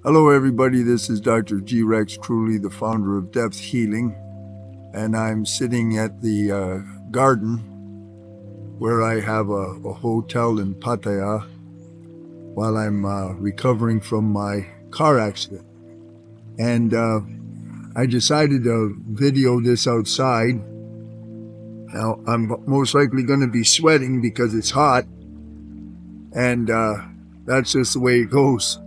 Hello everybody, this is Dr. G. Rex Kruhly, the founder of Depth Healing, and I'm sitting at the garden where I have a hotel in Pattaya while I'm recovering from my car accident. And I decided to video this outside. Now, I'm most likely going to be sweating because it's hot, and that's just the way it goes.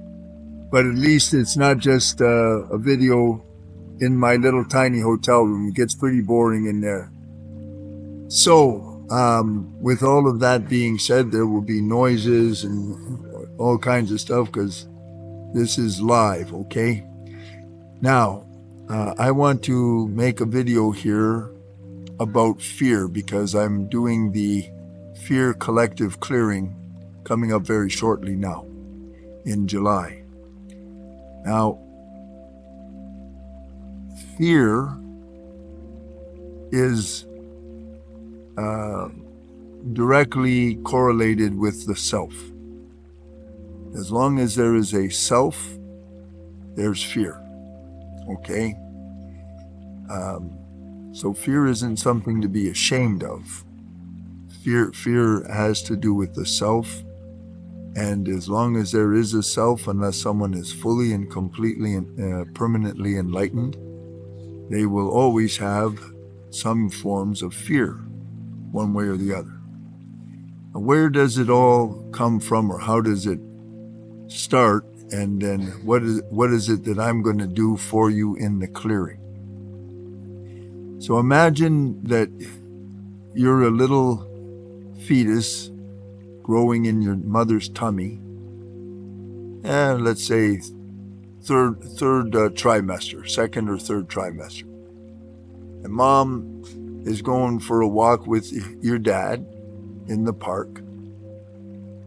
But at least it's not just a video in my little tiny hotel room. It gets pretty boring in there. So, with all of that being said, there will be noises and all kinds of stuff because this is live, okay? Now, I want to make a video here about fear because I'm doing the Fear Collective Clearing coming up very shortly now in July. Now, fear is directly correlated with the self. As long as there is a self, there's fear, okay? So fear isn't something to be ashamed of. Fear has to do with the self. And as long as there is a self, unless someone is fully and completely and permanently enlightened, they will always have some forms of fear, one way or the other. Now, where does it all come from, or how does it start? And then what is it that I'm going to do for you in the clearing? So imagine that you're a little fetus growing in your mother's tummy, and let's say third trimester, second or third trimester. And mom is going for a walk with your dad in the park,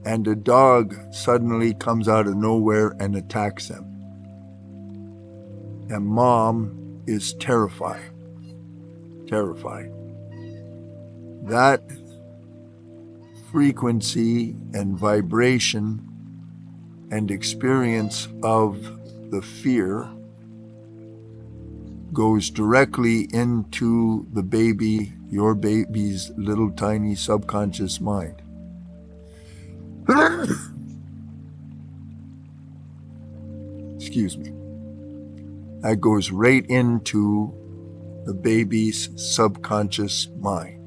and a dog suddenly comes out of nowhere and attacks them. And mom is terrified. That frequency and vibration and experience of the fear goes directly into the baby, your baby's little tiny subconscious mind. Excuse me. That goes right into the baby's subconscious mind.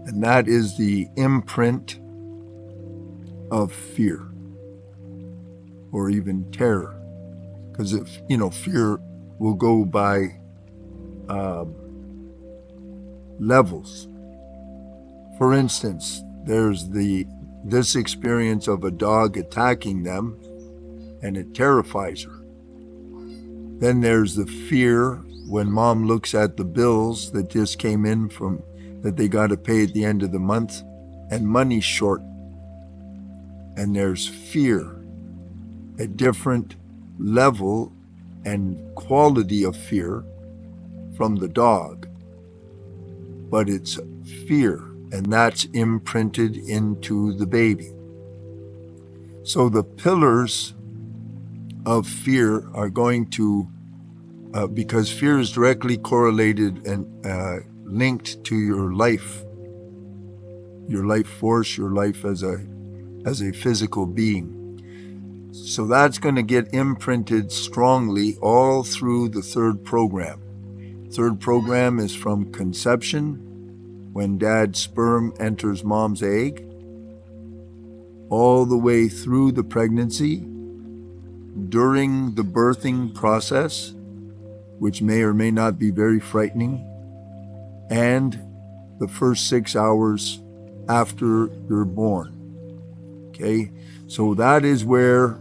And that is the imprint of fear or even terror. Because fear will go by levels. For instance, there's this experience of a dog attacking them, and it terrifies her. Then there's the fear when mom looks at the bills that just came in that they got to pay at the end of the month, and money's short. And there's fear, a different level and quality of fear from the dog. But it's fear, and that's imprinted into the baby. So the pillars of fear are going to, because fear is directly correlated and linked to your life force, your life as a physical being. So that's going to get imprinted strongly all through the third program. Third program is from conception, when dad's sperm enters mom's egg, all the way through the pregnancy, during the birthing process, which may or may not be very frightening, and the first 6 hours after you're born. Okay, so that is where,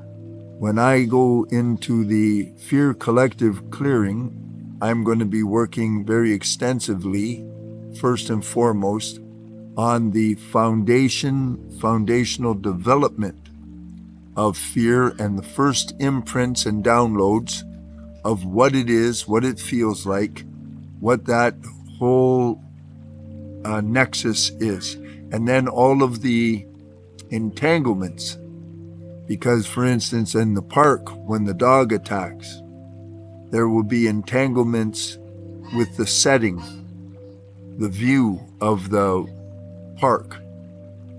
when I go into the Fear Collective Clearing, I'm going to be working very extensively, first and foremost, on the foundational development of fear and the first imprints and downloads of what it is, what it feels like, what that whole nexus is, and then all of the entanglements Because, for instance, in the park, when the dog attacks, there will be entanglements with the setting, the view of the park,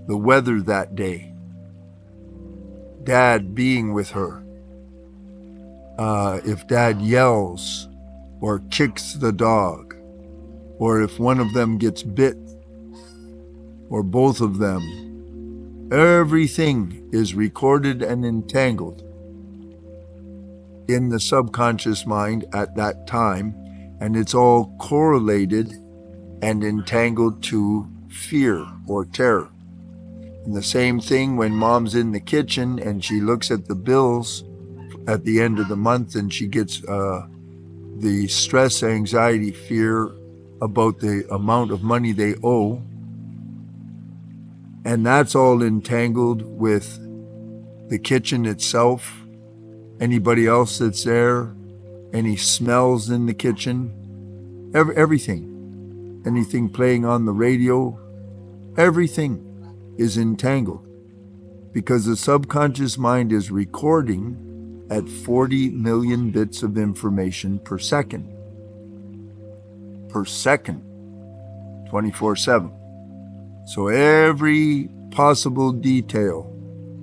the weather that day, dad being with her. If dad yells or kicks the dog, or if one of them gets bit, or both of them, everything is recorded and entangled in the subconscious mind at that time, and it's all correlated and entangled to fear or terror. And the same thing when mom's in the kitchen and she looks at the bills at the end of the month and she gets the stress, anxiety, fear about the amount of money they owe. And that's all entangled with the kitchen itself, anybody else that's there, any smells in the kitchen, everything, anything playing on the radio, everything is entangled because the subconscious mind is recording at 40 million bits of information per second, 24/7. So every possible detail,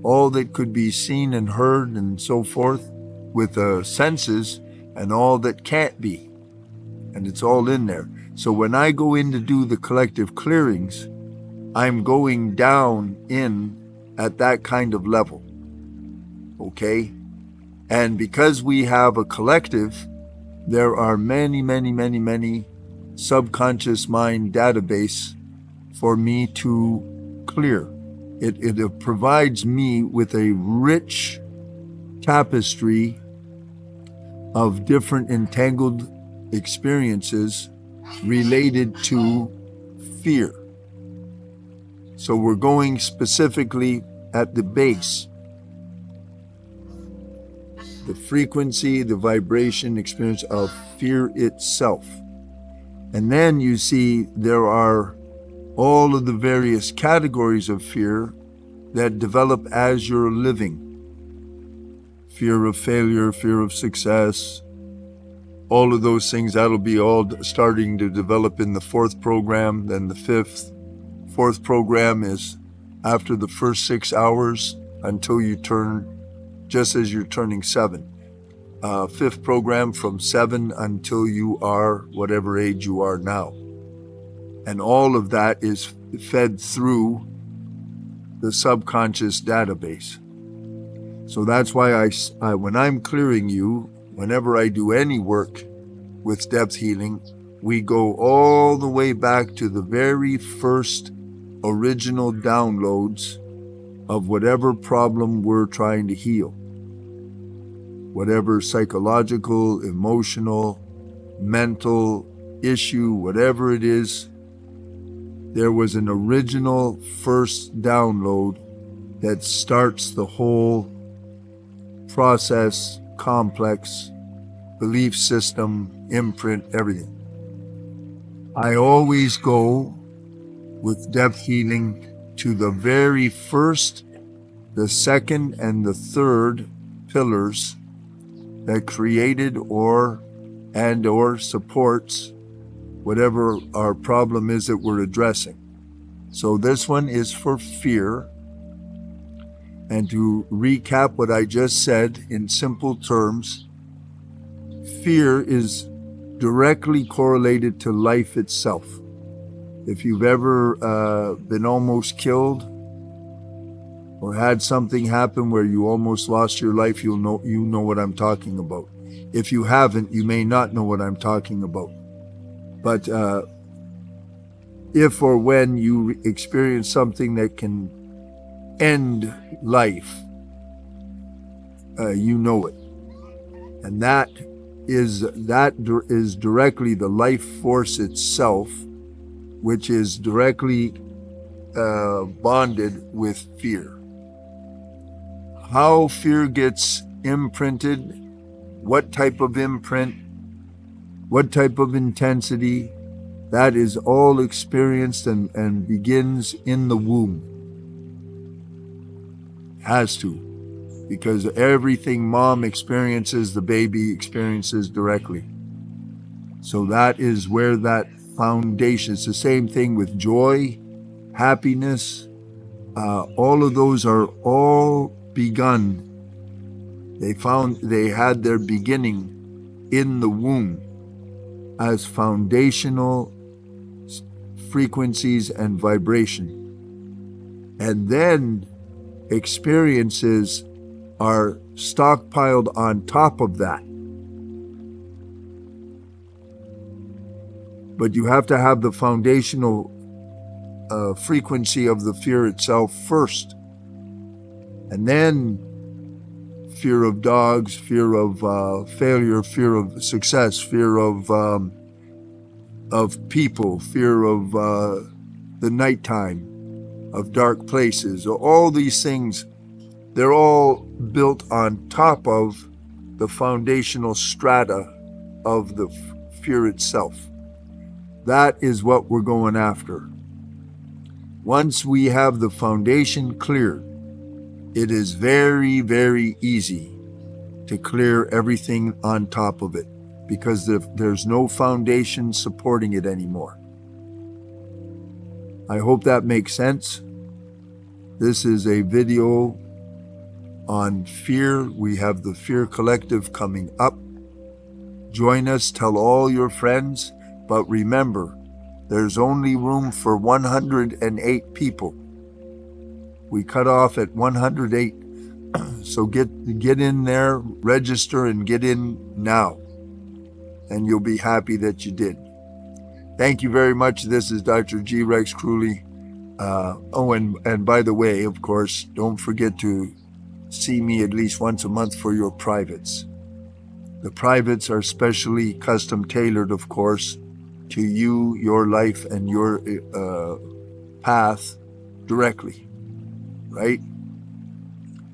all that could be seen and heard and so forth with the senses, and all that can't be, and it's all in there. So when I go in to do the collective clearings, I'm going down in at that kind of level, okay? And because we have a collective, there are many, many, many, many subconscious mind database for me to clear. It provides me with a rich tapestry of different entangled experiences related to fear. So we're going specifically at the base, the frequency, the vibration experience of fear itself. And then you see there are all of the various categories of fear that develop as you're living. Fear of failure, fear of success, all of those things, that'll be all starting to develop in the fourth program, then the fifth. Fourth program is after the first 6 hours until you turn, just as you're turning 7. Fifth program from 7 until you are whatever age you are now. And all of that is fed through the subconscious database. So that's why I when I'm clearing you, whenever I do any work with depth healing, we go all the way back to the very first original downloads of whatever problem we're trying to heal. Whatever psychological, emotional, mental issue, whatever it is, there was an original first download that starts the whole process, complex, belief system, imprint, everything. I always go with depth healing to the very first, the second, and the third pillars that created or supports whatever our problem is that we're addressing. So this one is for fear. And to recap what I just said in simple terms, fear is directly correlated to life itself. If you've ever been almost killed or had something happen where you almost lost your life, you know what I'm talking about. If you haven't, you may not know what I'm talking about. But if or when you experience something that can end life, you know it. And that is directly the life force itself, which is directly bonded with fear. How fear gets imprinted, what type of imprint, what type of intensity, that is all experienced and begins in the womb. Has to. because everything mom experiences, the baby experiences directly. So that is where that foundation, it's the same thing with joy, happiness, all of those are all begun. They had their beginning in the womb as foundational frequencies and vibration. And then experiences are stockpiled on top of that. But you have to have the foundational frequency of the fear itself first. And then fear of dogs, fear of failure, fear of success, fear of people, fear of the nighttime, of dark places. All these things, they're all built on top of the foundational strata of the fear itself. That is what we're going after. Once we have the foundation cleared, it is very, very easy to clear everything on top of it, because there's no foundation supporting it anymore. I hope that makes sense. This is a video on fear. We have the Fear Collective coming up. Join us, tell all your friends, but remember, there's only room for 108 people. We cut off at 108, so get in there, register, and get in now, and you'll be happy that you did. Thank you very much. This is Dr. G. Rex Kruhly. And by the way, of course, don't forget to see me at least once a month for your privates. The privates are specially custom tailored, of course, to you, your life, and your path directly. Right?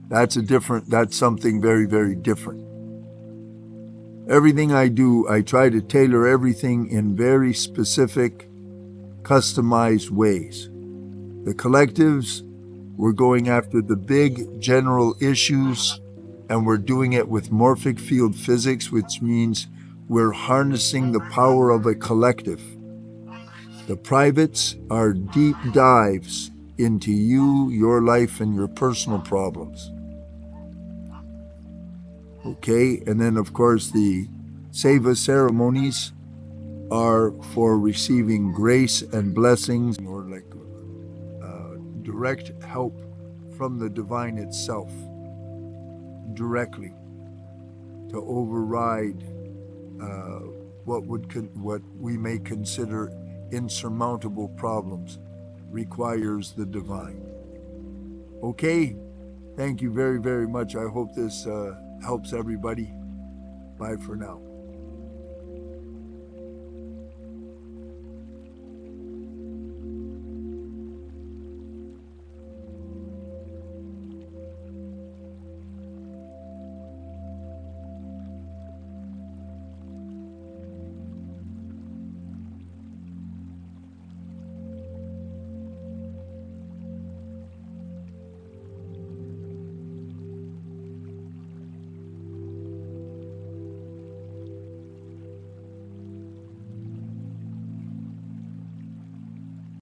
That's something very, very different. Everything I do, I try to tailor everything in very specific, customized ways. The collectives, we're going after the big general issues, and we're doing it with morphic field physics, which means we're harnessing the power of a collective. The privates are deep dives into you, your life, and your personal problems. Okay, and then of course the Seva ceremonies are for receiving grace and blessings, or like direct help from the divine itself, directly, to override what we may consider insurmountable problems. Requires the divine. Okay, thank you very, very much. I hope this helps everybody. Bye for now.